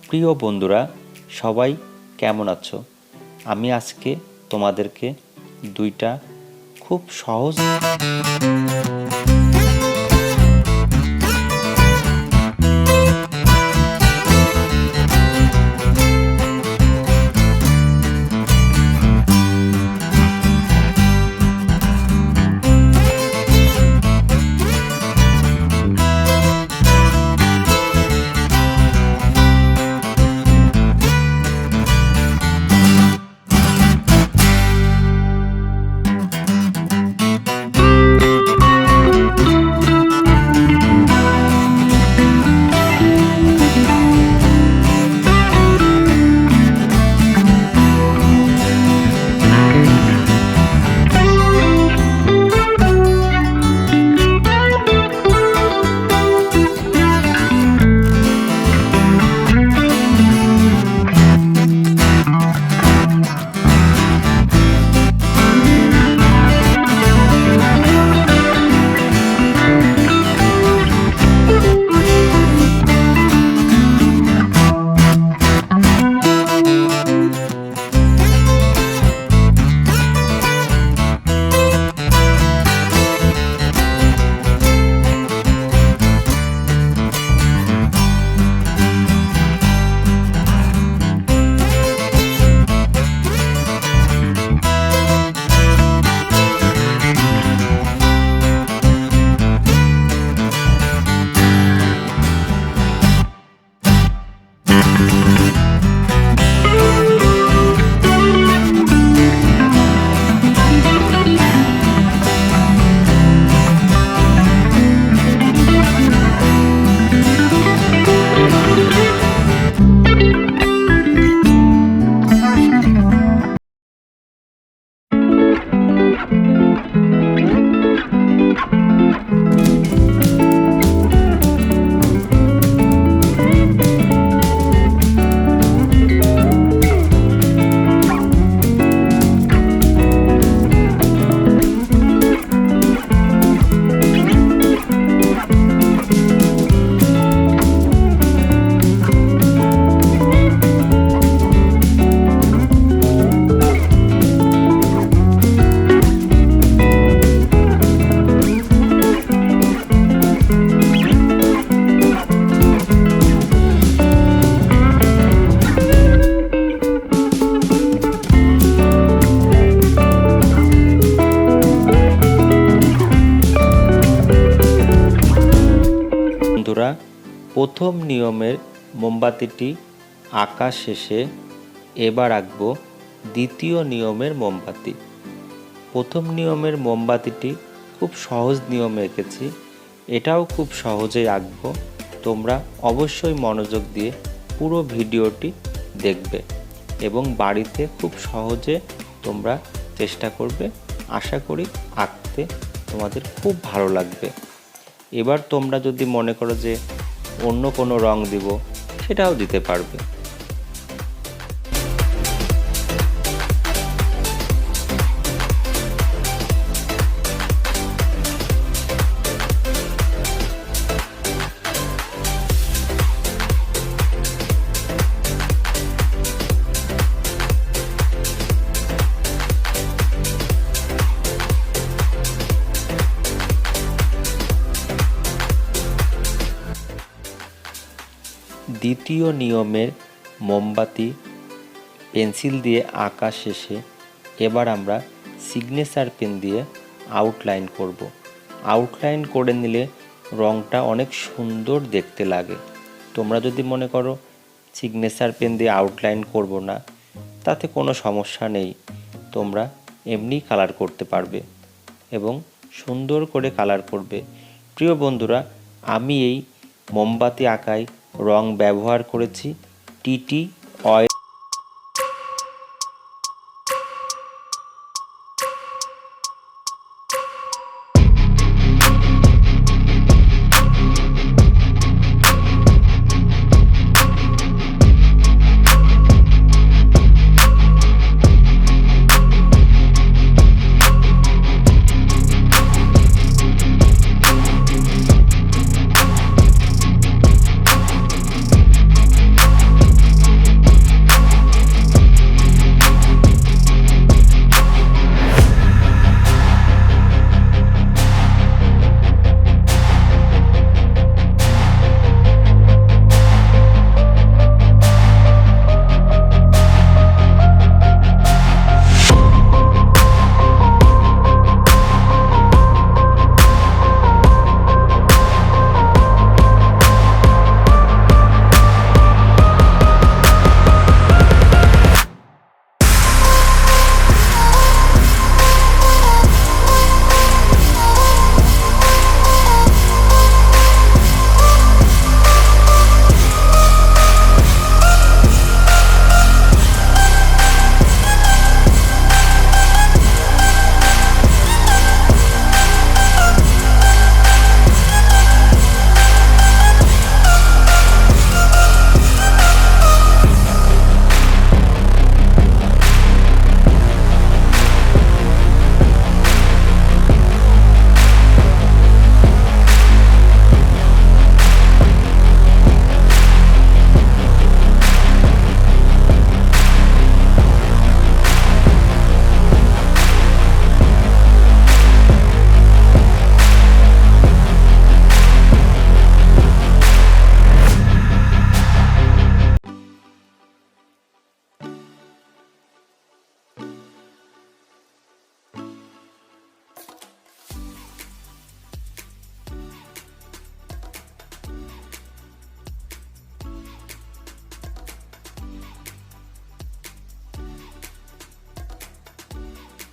প্রিয় বন্ধুরা, সবাই কেমন আছো? আমি আজকে তোমাদেরকে দুইটা খুব সহজ বন্ধুরা, প্রথম নিয়মের মোমবাতিটি আঁকা শেষে এবার আঁকবো দ্বিতীয় নিয়মের মোমবাতি। প্রথম নিয়মের মোমবাতিটি খুব সহজ নিয়মে এঁকেছি, এটাও খুব সহজেই আঁকবো। তোমরা অবশ্যই মনোযোগ দিয়ে পুরো ভিডিওটি দেখবে এবং বাড়িতে খুব সহজে তোমরা চেষ্টা করবে। আশা করি আঁকতে তোমাদের খুব ভালো লাগবে। এবার তোমরা যদি মনে করো যে অন্য কোনো রং দিব, সেটাও দিতে পারবে। দ্বিতীয় নিয়মের মোমবাতি পেন্সিল দিয়ে আঁকা শেষে এবার আমরা সিগনেচার পেন দিয়ে আউটলাইন করব। আউটলাইন করে নিলে রঙটা অনেক সুন্দর দেখতে লাগে। তোমরা যদি মনে করো সিগনেচার পেন দিয়ে আউটলাইন করব না, তাতে কোনো সমস্যা নেই। তোমরা এমনি কালার করতে পারবে এবং সুন্দর করে কালার করবে। প্রিয় বন্ধুরা, আমি এই মোমবাতি আঁকায় রং ব্যবহার করেছি TiTi অয়েল।